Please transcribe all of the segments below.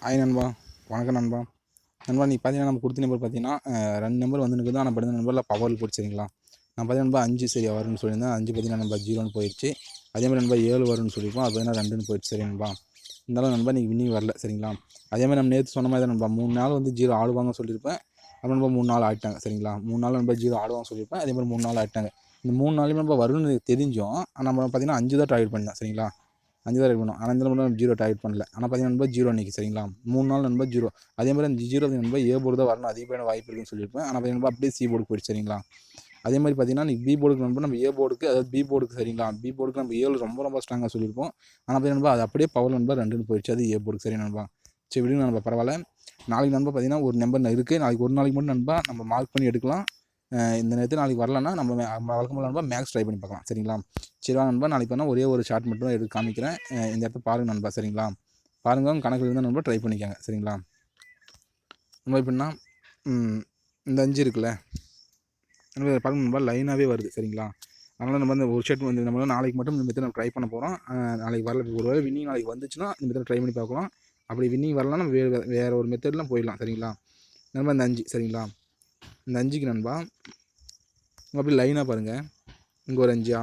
Hi நண்பா, வணக்கம் நண்பா. நண்பா நீ பார்த்தீங்கன்னா நம்ம கொடுத்த நம்பர் பார்த்தீங்கன்னா 2 நம்பர் வந்துருக்கு தான். ஆனால் படித்த நம்பரில் பவரில் போட்டு சரிங்களா. நான் பார்த்தீங்கன்னா நண்பா 5 சரியா வரும்னு சொல்லியிருந்தேன். 5 பார்த்தீங்கன்னா நண்பா 0ன்னு போயிடுச்சு. அதே மாதிரி நண்பா 7 வரும்னு சொல்லியிருப்போம். அது பார்த்தீங்கன்னா 2ன்னு போயிடுச்சு சரி நண்பா. இருந்தாலும் நண்பா நீங்கள் வின்னிங் வரல சரிங்களா. அதே மாதிரி நம்ம நேற்று சொன்ன மாதிரி தான் நண்பா 3 நாள் வந்து 0 ஆடுவாங்கன்னு சொல்லியிருப்பேன். அப்புறம் நண்பா 3 நாள் ஆடிட்டாங்க சரிங்களா. 3 நாள் நண்பா 0 ஆடுவாங்கன்னு சொல்லியிருப்பேன். அதே மாதிரி 3 நாள் ஆடிட்டாங்க. இந்த 3 நாளையும் நண்பா வரும்னு தெரிஞ்சும் நம்ம பார்த்தீங்கன்னா 5 தான் டார்கெட் பண்ணேன் சரிங்களா. 5 தான் ரைட் பண்ணோம். ஆனால் இந்த நம்பர் 0 டார்கெட் பண்ணல. ஆனால் பார்த்தீங்கன்னா நண்பா 0 அன்றைக்கி சரிங்களா. 3 நாள் நண்பா 0. அதே மாதிரி அந்த 0 நண்பா ஏ போர்டு தான் வரணும் அதிகமான வாய்ப்பு இருக்குன்னு சொல்லியிருப்பேன். ஆனால் பார்த்தீங்கன்னா அப்படியே சி போர்டுக்கு போயிடுச்சு சரிங்களா. அதே மாதிரி பார்த்தீங்கன்னா நீ பி போர்டுக்கு நண்பா நம்ம ஏ போர்டுக்கு அதாவது பி போர்டுக்கு சரிங்களா. பி போர்டுக்கு நம்ம 7 ரொம்ப ரொம்ப ஸ்ட்ராங்காக சொல்லியிருப்போம். ஆனால் பார்த்தீங்கன்னா அது அப்படியே பவர் நண்பா 2ன்னு போயிடுச்சு. அது ஏ போர்டுக்கு சரி நண்பா. சரி விடுங்க நண்பா பரவாயில்ல. நாளைக்கு நண்பா பார்த்தீங்கன்னா ஒரு நம்பர் இருக்குது. நாளைக்கு ஒரு நாளைக்கு மட்டும் நண்பா நம்ம மார்க் பண்ணி எடுக்கலாம். இந்த நேரத்தில் நாளைக்கு வரலன்னா நம்ம வழக்கமாக நண்பா மேக்ஸ் ட்ரை பண்ணி பார்க்கலாம் சரிங்களா. சரி வாங்க நண்பா நாளைக்கு வேணால் ஒரே ஒரு ஷார்ட் மட்டும் தான் எடுத்து காமிக்கிறேன். இந்த இடத்த பாருங்கள் நண்பா சரிங்களா. பாருங்கள் உங்கள் கணக்கில் இருந்தால் நண்பா ட்ரை பண்ணிக்கோங்க சரிங்களா. நம்ம எப்படின்னா இந்த 5 இருக்குல்ல நம்ம பார்க்க நண்பா லைனாகவே வருது சரிங்களா. அதனால் நம்ம இந்த ஒரு ஷர்ட் வந்து நம்ம நாளைக்கு மட்டும் இந்த மெத்தட் நம்ம ட்ரை பண்ண போகிறோம். நாளைக்கு வரல ஒரு வேளை வின்னிங் நாளைக்கு வந்துச்சுன்னா இந்த மெத்தட் ட்ரை பண்ணி பார்க்கலாம். அப்படி வின்னிங் வரலாம் நம்ம வேறு ஒரு மெத்தட்லாம் போயிடலாம் சரிங்களா. நண்பா இந்த 5 சரிங்களா. இந்த 5க்கு நண்பா அப்படி லைனாக பாருங்கள். இங்கே ஒரு 5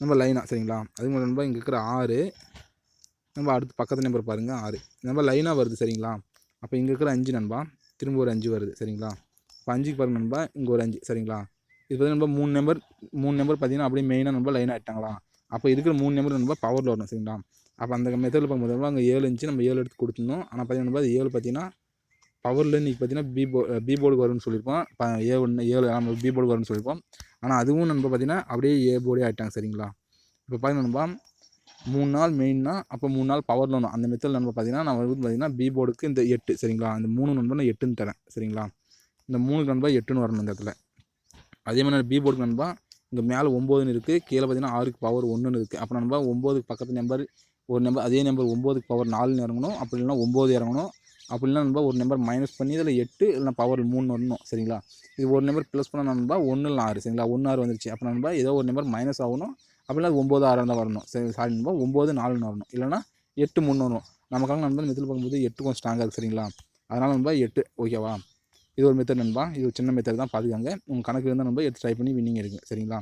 நம்ம லைனாக சரிங்களா. அதுக்கு மேலே நண்பா இங்கே இருக்கிற 6 நம்ம அடுத்து பக்கத்து நம்பர் பாருங்கள் 6 நம்ம லைனாக வருது சரிங்களா. அப்போ இங்கே இருக்கிற 5 நண்பா திரும்ப ஒரு 5 வருது சரிங்களா. இப்போ 5க்கு பாருங்கள் நண்பா இங்கே ஒரு 5 சரிங்களா. இது பார்த்தீங்கன்னா நண்பா 3 நம்பர் பார்த்தீங்கன்னா அப்படியே மெயினாக நண்பா லைனாக ஆகிட்டாங்களா. அப்போ இருக்கிற 3 நம்பர் நண்பா பவரில் வரணும் சரிங்களா. அப்போ அந்த மெத்தடில் பார்க்கும்போது அங்கே 7 இருந்துச்சு நம்ம 7 எடுத்து கொடுத்துருந்தோம். ஆனால் பார்த்தீங்கன்னா நண்பா 7 பார்த்தீங்கன்னா பவரில் இன்றைக்கி பார்த்தீங்கன்னா பி போர்டுக்கு வரும்னு சொல்லியிருப்போம். இப்போ 7 நம்ம பி போர்டுக்கு வரும்னு சொல்லியிருப்போம். ஆனால் அதுவும் நண்பா பார்த்தீங்கன்னா அப்படியே ஏ போர்டே ஆகிட்டாங்க சரிங்களா. இப்போ பார்த்தீங்கன்னா நண்பா 3 நாள் மெயின்னா அப்போ 3 நாள் பவரில் வரணும். அந்த மெத்தடில் நண்பா பார்த்தீங்கன்னா நான் வந்து பார்த்தீங்கன்னா பி போர்டுக்கு இந்த 8 சரிங்களா. இந்த 3 நண்பா நான் 8ன்னு தரேன் சரிங்களா. இந்த 3க்கு நண்பா 8ன்னு வரணும் இந்த இடத்துல. அதே மாதிரி பி போர்டுக்கு நண்பா இங்கே மேலே 9ன்னு இருக்குது. கீழே பார்த்தீங்கன்னா 6க்கு பவர் 1ன்னு இருக்குது. அப்போ நண்பா 9க்கு பக்கத்து நம்பர் ஒரு நம்பர் அதே நம்பர் 9க்கு பவர் 4ன்னு இறங்கணும். அப்படி இல்லைனா 9 இறங்கணும். அப்படி இல்லைனா நண்பா ஒரு நம்பர் மைனஸ் பண்ணி இதில் 8 இல்லைனா பவர் 3 வரணும் சரிங்களா. இது ஒரு நம்பர் ப்ளஸ் பண்ண நண்பா 1 இல்லை 6 சரிங்களா. 1 6 வந்துருச்சு. அப்போ நண்பா ஏதோ ஒரு நம்பர் மைனஸ் ஆகணும். அப்படின்னா 9 6 தான் வரணும் சரி. சாரி நண்பா 9 4ன்னு வரணும். இல்லைனா 8 3 வரும். நமக்காக நண்பா மெத்தட் பார்க்கும்போது 8 கொஞ்சம் ஸ்ட்ராங்காக இருக்குது சரிங்களா. அதனால் நண்பா 8 ஓகேவா. இது ஒரு மெத்தட் நண்பா. இது ஒரு சின்ன மெத்தட் தான் பார்த்துக்காங்க. உங்கள் கணக்கு இருந்தால் நண்பா எடுத்து ட்ரை பண்ணி வின்னிங் எடுங்க சரிங்களா.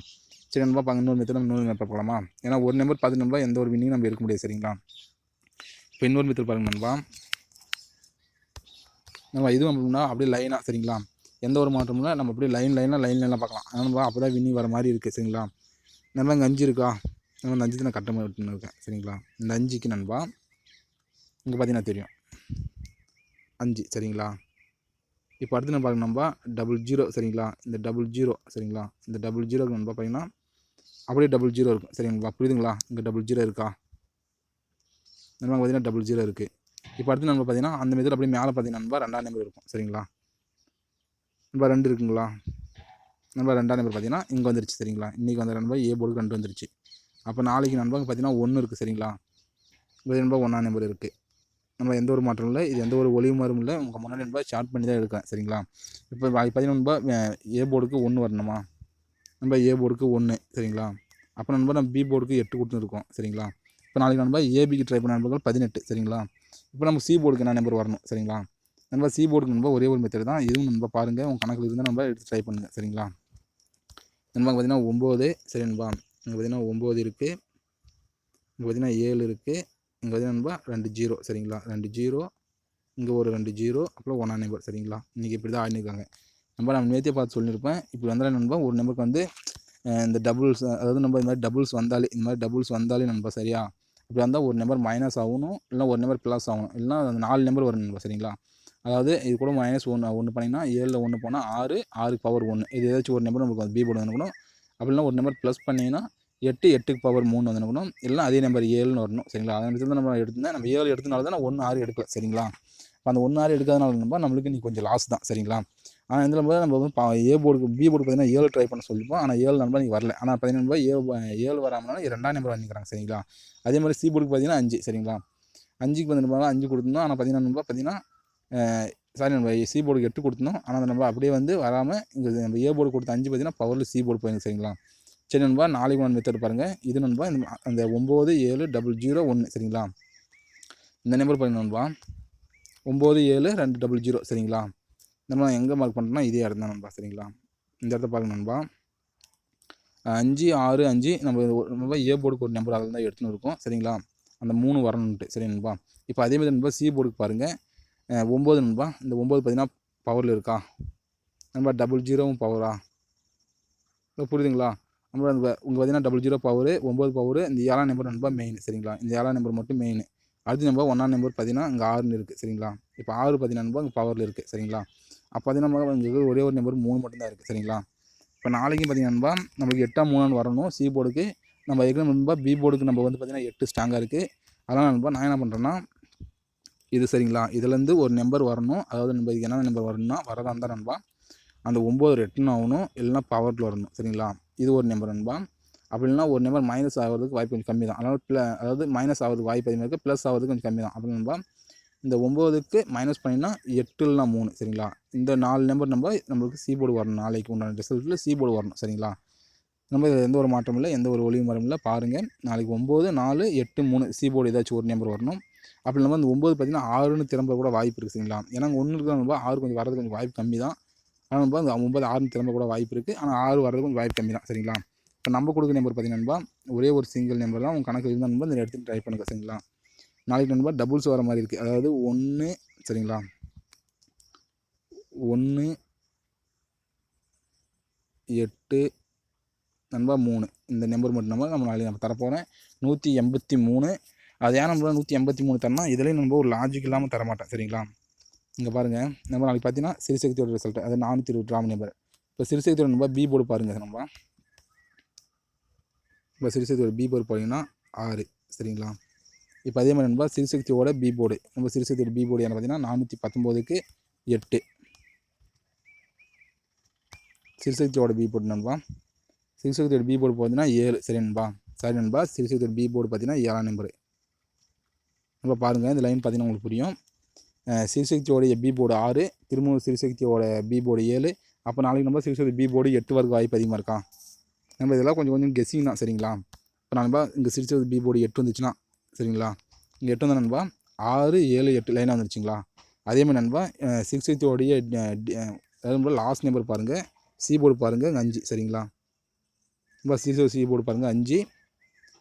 சரி நண்பா பார்க்க இன்னொரு மெத்தட் இன்னொரு மெத்தட் போகலாமா. ஏன்னா ஒரு நம்பர் பார்த்து நண்பா எந்த ஒரு வின்னிங் நம்ம எடுக்க முடியாது சரிங்களா. இப்போ இன்னொரு மெத்தட் பாருங்கள் நண்பா. நம்ம இதுவும் அப்படின்னா அப்படியே லைனாக சரிங்களா. எந்த ஒரு மாற்றமும் நம்ம அப்படியே லைனாக பார்க்கலாம். அதனால் அப்போ தான் வின்னிங் வர மாதிரி இருக்குது சரிங்களா. நண்பா இங்கே 5 இருக்கா. நம்ம இந்த 5 நான் கட்டமாக விட்டுன்னு இருக்கேன் சரிங்களா. இந்த 5க்கு நண்பா இங்கே பார்த்தீங்கன்னா தெரியும் 5 சரிங்களா. இப்போ அடுத்து நம்ம பார்க்க நண்பா 00 சரிங்களா. இந்த 00 சரிங்களா. இந்த 00 நண்பா பார்த்தீங்கன்னா அப்படியே 00 இருக்கும் சரிங்களா. புரியுதுங்களா. இங்கே 00 இருக்கா நண்பா பார்த்தீங்கன்னா 00 இருக்குது. இப்போ அடுத்து நம்ம பார்த்தீங்கன்னா அந்த மெத்தட் அப்படியே மேலே பார்த்தீங்கன்னா நண்பா 2ஆம் நம்பர் இருக்கும் சரிங்களா. நண்பா 2 இருக்குங்களா. நண்பா 2ஆம் நம்பர் பார்த்தீங்கன்னா இங்கே வந்துருச்சு சரிங்களா. இன்றைக்கி வந்த நண்பா ஏ போர்டுக்கு 2 வந்துருச்சு. அப்போ நாளைக்கு நண்பா பார்த்தீங்கன்னா 1 இருக்குது சரிங்களா. இப்போ நண்பா 1ஆம் நம்பர் இருக்குது. நம்ம எந்த ஒரு மாற்றம் இல்லை. இது எந்த ஒரு ஒளிவு மாறும் இல்லை. உங்கள் முன்னாடி நண்பா ஸ்டார்ட் பண்ணி தான் எடுக்கிறேன் சரிங்களா. இப்போ பார்த்தீங்கன்னா நண்பா ஏ போர்டுக்கு 1 வரணுமா. நண்பா ஏ போர்டுக்கு 1 சரிங்களா. அப்போ நண்பா நம்ம பி போர்டுக்கு 8 கொடுத்துருக்கோம் சரிங்களா. இப்போ நாளைக்கு நண்பா ஏபிக்கு ட்ரை பண்ண நண்பர்கள் 18 சரிங்களா. இப்போ நம்ம சி போர்டுக்கு என்ன நம்பர் வரணும் சரிங்களா. நண்பா சி போர்டுக்கு நண்பா ஒரே ஒரு மெத்தட் தான். இதுவும் நண்பா பாருங்கள் உங்கள் கணக்கில் இருந்தால் நண்பா எடுத்து ட்ரை பண்ணுங்கள் சரிங்களா. நண்பா பார்த்தீங்கன்னா 9 சரி நண்பா. இங்கே பார்த்தீங்கன்னா 9 இருக்குது. இங்கே பார்த்தீங்கன்னா 7 இருக்குது. இங்கே பார்த்தீங்கன்னா நண்பா 2 0 சரிங்களா. 2 0 இங்கே ஒரு 2 0 அப்புறம் 1ஆம் நம்பர் சரிங்களா. இன்றைக்கி இப்படி தான் ஆடினிருக்காங்க நண்பா. நம்ம நேற்றே பார்த்து சொல்லியிருப்பேன். இப்படி வந்தாலும் நண்பா ஒரு நம்பருக்கு வந்து இந்த டபுள்ஸ் அதாவது நம்ம இந்த மாதிரி டபுள்ஸ் வந்தாலே நண்பா சரியா. இப்படி வந்தால் ஒரு நம்பர் மைனஸ் ஆகணும். இல்லைனா ஒரு நம்பர் ப்ளஸ் ஆகணும். இல்லைனா அந்த 4 நம்பர் வரும் நண்பா சரிங்களா. அதாவது இது கூட -1 பண்ணிங்கன்னா 7ல் 1 போனால் 6 6க்கு பவர் 1 இது ஏதாச்சும் ஒரு நம்பர் நமக்கு பி போர்டு வந்துக்கணும். அப்படின்னா ஒரு நம்பர் ப்ளஸ் பண்ணிங்கன்னா 8 8க்கு பவர் 3 வந்துக்கணும். இல்லைனா அதே நம்பர் 7ன்னு வரணும் சரிங்களா. அதை தான் நம்ம எடுத்துருந்தேன். நம்ம 7 எடுத்தனால தான் நான் 1 6 எடுக்கல சரிங்களா. இப்போ அந்த 1 6 எடுக்காதனால நண்பா நம்மளுக்கு நீ கொஞ்சம் லாஸ் தான் சரிங்களா. ஆனால் இந்த நம்பர் நம்ம வந்து ஏ போர்டுக்கு பி போர்டு பார்த்தீங்கன்னா 7 ட்ரை பண்ண சொல்லிப்போம். ஆனால் 7 நம்பர் நீங்கள் வரல. ஆனால் பார்த்தீங்கன்னா நண்பா 7 வராமனால 2ஆம் நம்பர் வாங்கிக்கிறாங்க சரிங்களா. அதே மாதிரி சி போர்டுக்கு பார்த்தீங்கன்னா 5 சரிங்களா. 5க்கு வந்து நண்பா 5 கொடுத்துருந்தோம். ஆனால் பார்த்தீங்கன்னா நண்பா பார்த்தீங்கன்னா சாரி நண்பா சி போர்டுக்கு 8 கொடுத்துருந்தோம். ஆனால் அந்த நம்பர் அப்படியே வந்து வராமல் இங்கே நம்ம ஏ போர்டு கொடுத்த 5 பார்த்தீங்கன்னா பவரில் சி போர்டு போயிருங்க சரிங்களா. சரி நண்பா நாளைக்கு ஒன் மெத்தட் பாருங்கள். இது நண்பா அந்த 9 7 00 1 சரிங்களா. இந்த நம்பர் பாருங்க நண்பா. 9720 சரிங்களா. நம்ம எங்கே மார்க் பண்ணுறோம்னா இதே இடம் தான் நண்பா சரிங்களா. இந்த இடத்த பாருங்க நண்பா. 565 நம்ம ஏ போர்டுக்கு ஒரு நம்பர் அதில் தான் எடுத்துன்னு இருக்கோம் சரிங்களா. அந்த 3 வரணுன்ட்டு சரி நண்பா. இப்போ அதேமாதிரி நண்பா சி போர்டுக்கு பாருங்கள் 9 நண்பா. இந்த 9 பார்த்தீங்கன்னா பவரில் இருக்கா நண்பா. 00 பவரா புரியுதுங்களா. நம்ம உங்களுக்கு பார்த்தீங்கன்னா 00 பவரு 9 பவரு. இந்த 7ஆம் நம்பர் நண்பா மெயின் சரிங்களா. இந்த 7ஆம் நம்பர் மட்டும் மெயின். அடுத்து நம்பர் 1ஆம் நம்பர் பார்த்தீங்கன்னா இங்கே 6 இருக்குது சரிங்களா. இப்போ 6 பார்த்தீங்கன்னா நண்பா இங்கே பவரில் இருக்குது சரிங்களா. அப்போ பார்த்தீங்கன்னா உங்களுக்கு ஒரே ஒரு நம்பர் 3 மட்டும்தான் இருக்குது சரிங்களா. இப்போ நாளைக்கும் பார்த்தீங்கன்னா நண்பா நம்மளுக்கு 8ஆம் 3 வரணும் சி போர்டுக்கு. நம்ம ஏற்கனவே நண்பா பி போர்டுக்கு நம்ம வந்து பார்த்தீங்கன்னா 8 ஸ்ட்ராங்காக இருக்குது. அதனால் நண்பா நான் என்ன பண்ணுறேன்னா இது சரிங்களா. இதுலேருந்து ஒரு நம்பர் வரணும். அதாவது நம்ம இதுக்கு என்ன நம்பர் வரணும்னா வரதா இருந்தால் நண்பா அந்த 9 8ன்னு ஆகணும், இல்லைனா பவரில் வரணும் சரிங்களா. இது ஒரு நம்பர் நண்பா. அப்படி இல்லைனா ஒரு நம்பர் மைனஸ் ஆகிறதுக்கு வாய்ப்பு கொஞ்சம் கம்மி தான். அதனால் அதாவது மைனஸ் ஆகிறதுக்கு வாய்ப்பு அதிகமாக இருக்குது, ப்ளஸ் ஆகிறதுக்கு கொஞ்சம் கம்மி தான். அப்படி நண்பா இந்த 9க்கு மைனஸ் பண்ணினா 8 இல்லைனா 3 சரிங்களா. இந்த 4 நம்பர் நம்மளுக்கு சி போர்டு வரணும். நாளைக்கு உண்டான ரிசல்ட்டில் சி போர்டு வரணும் சரிங்களா. நம்ம எந்த ஒரு மாற்றமும் இல்லை, எந்த ஒரு ஒளிவு மரம் இல்லை. பாருங்கள் நாளைக்கு 9 4 8 3 சி போர்டு ஏதாச்சும் ஒரு நம்பர் வரணும். அப்படி இல்லாமல் இந்த 9 பார்த்தீங்கன்னா 6ன்னு திரும்ப கூட வாய்ப்பு இருக்குது சரிங்களா. ஏன்னா 1 இருக்கிற 6 கொஞ்சம் வரது கொஞ்சம் வாய்ப்பு கம்மி தான். ஆனால் நண்பா அந்த 9 6ன்னு திரும்ப கூட வாய்ப்பு இருக்குது. ஆனால் 6 வர்றது கொஞ்சம் வாய்ப்பு கம்மி தான் சரிங்களா. இப்போ நம்ம கொடுக்குற நம்பர் பார்த்தீங்கன்னா நண்பா ஒரே ஒரு சிங்கிள் நம்பர் தான். உங்கள் கணக்கு இருந்தால் நண்பா இந்த எடுத்து ட்ரை பண்ணுங்கள் சரிங்களா. நாளைக்கு நண்பா டபுள்ஸ் வர மாதிரி இருக்குது. அதாவது 1 சரிங்களா 1 8 நண்பா 3 இந்த நம்பர் மட்டும் நம்ம நாளைக்கு நம்ம தரப்போகிறேன் 183. அது ஏன் நம்பர் 183 தரனா இதுலேயும் நம்ம ஒரு லாஜிக் இல்லாமல் தரமாட்டேன் சரிங்களா. இங்கே பாருங்கள் நம்ம நாளைக்கு பார்த்தீங்கன்னா சிறுசக்தியோட ரிசல்ட் அது 420 ராம் நம்பர். இப்போ சிறுசக்தியோட நம்பர் பி போர்டு பாருங்கள் நம்ம. இப்போ சிறுசக்தியோட பி போர்டு பார்த்தீங்கன்னா 6 சரிங்களா. இப்போ அதே மாதிரி நண்பா சிறுசக்தியோட பி போர்டு நம்ம சிறுசக்தியோட பி போர்டு என்ன பார்த்தீங்கன்னா 419க்கு 8 சிறுசக்தியோட பி போர்டு நண்பா. சிறுசக்தியோட பி போர்டு பார்த்தீங்கன்னா 7 சரி நண்பா. சரி நண்பா சிறுசக்தியோட பி போர்டு பார்த்தீங்கன்னா 7ஆம் நம்பர். நம்ம பாருங்கள் இந்த லைன் பார்த்தீங்கன்னா உங்களுக்கு புரியும். சிறுசக்தியோடைய பி போர்டு 6 திரும்ப சிறுசக்தியோட பி போர்டு 7. அப்போ நாளைக்கு நம்ம சிறுசக்தி பி போர்டு 8 வரைக்கும் வாய்ப்பு அதிகமாக இருக்கா. நம்ம இதெல்லாம் கொஞ்சம் கெஸ்ஸிங் தான் சரிங்களா. இப்போ நண்பா இங்கே சிறுசக்தி பி போர்டு 8 வந்துச்சுன்னா சரிங்களா. இங்கே 8 வந்தால் நண்பா 6 7 8 லைனாக வந்துருச்சுங்களா. அதேமாதிரி நண்பா சிறுசக்தியோடைய அதாவது லாஸ்ட் நம்பர் பாருங்கள் சி போர்டு பாருங்கள் 5 சரிங்களா. நம்ம சிறுசக்தி சி போர்டு பாருங்கள் 5.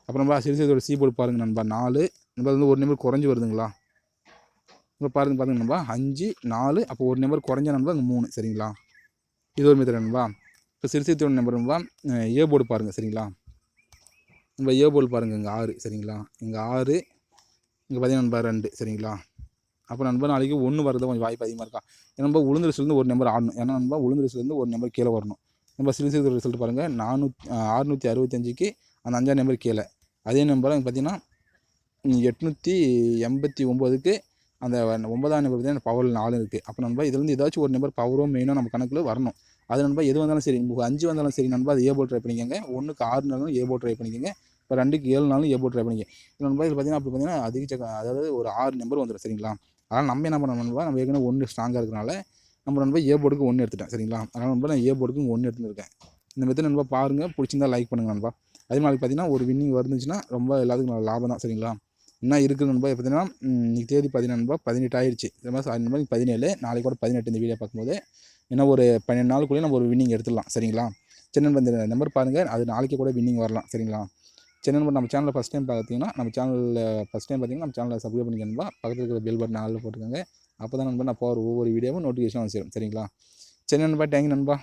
அப்புறம் நம்ம சிறுசக்தியோட சி போர்டு பாருங்கள் நண்பா 4. நம்ம வந்து ஒரு நம்பர் குறைஞ்சி வருதுங்களா. இப்போ பாருங்க நண்பா 5 4. அப்போ ஒரு நம்பர் குறைஞ்ச நண்பா இங்கே 3 சரிங்களா. இது ஒரு மெத்தட் நண்பா. இப்போ சிறுசக்தியோட நம்பர் நண்பா ஏ போர்டு பாருங்கள் சரிங்களா. நம்ம ஏ போர்டு பாருங்கள் இங்கே 6 சரிங்களா. இங்கே 6 இங்கே பார்த்தீங்கன்னா நண்பா 2 சரிங்களா. அப்போ நண்பா நாளைக்கு 1 வரது கொஞ்சம் வாய்ப்பு அதிகமாக இருக்கா. ஏன்னா நண்பா உளுந்தரிசிலேருந்து ஒரு நம்பர் ஆடணும். ஏன்னா நண்பா உளுந்தரிசிலேருந்து ஒரு நம்பர் கீழே வரணும். நம்ம சிறுசக்தியோட ரிசல்ட் பாருங்கள் 665க்கு அந்த 5ஆம் நம்பர் கீழே. அதே நம்பர் பார்த்தீங்கன்னா 889க்கு அந்த 9ஆம் நம்பர் பார்த்தீங்கன்னா பவரில் 4 இருக்குது. அப்போ நண்பா இதுலேருந்து ஏதாச்சும் ஒரு நம்பர் பவரோ மெயினோ நம்ம கணக்கில் வரணும். அது நண்பா எது வந்தாலும் சரி 5 வந்தாலும் சரி நண்பா அது ஏ போர்டு ட்ரை பண்ணிக்கோங்க. 1க்கு 6 ஏ போர்டு ட்ரை பண்ணிக்கோங்க. இப்போ 2க்கு 7 ஏ போர்டு ட்ரை பண்ணிக்கோங்க. நண்பா இது பார்த்தீங்கன்னா அப்படி பார்த்தீங்கன்னா அதாவது ஒரு 6 நம்பர் வந்துடும் சரிங்களா. அதனால் நம்ம என்ன பண்ணணும் நண்பா நம்ம ஏற்கனவே 1 ஸ்ட்ராங்காக இருக்கிறனால நம்ம நண்பா ஏ போர்டுக்கு 1 எடுத்துட்டேன் சரிங்களா. அதனால் நண்பா நான் ஏ போர்டுக்கு 1 எடுத்துருக்கேன். இந்த மெத்தட் நண்பா பாருங்கள், பிடிச்சிருந்தா லைக் பண்ணுங்கள் நண்பா. அதே மாதிரி பார்த்தீங்கன்னா ஒரு வின்னிங் வந்துச்சுன்னா ரொம்ப எல்லாத்துக்கும் லாபம் தான் சரிங்களா. என்ன இருக்குது நண்பா பார்த்தீங்கன்னா இன்றைக்கி தேதி பார்த்தீங்கன்னா நண்பா 18 ஆயிடுச்சு. இந்த மாதிரி சாரி நண்பா 17 நாளைக்கு கூட 18 இந்த வீடியோ பார்க்கும்போது இன்னும் ஒரு 12 நாளுக்குள்ளேயே நம்ம ஒரு வின்னிங் எடுத்துடலாம் சரிங்களா. சரி நண்பா இந்த நம்பர் பாருங்கள், அது நாளைக்கு கூட வின்னிங் வரலாம் சரிங்களா. சரி நண்பா நம்ம சேனலில் ஃபஸ்ட் டைம் பார்த்தீங்கன்னா நம்ம சேனலை சப்ஸ்கிரைப் பண்ணிக்கணும்பா. பக்கத்தில் இருக்கிற பெல் பட்டன் ஆளில் போட்டுக்கோங்க. அப்போ தான் நண்பா நான் போகிற ஒவ்வொரு வீடியோவும் நோட்டிஃபிகேஷன் சேரும் சரிங்களா. சரி நண்பா தேங்க்யூ நண்பா.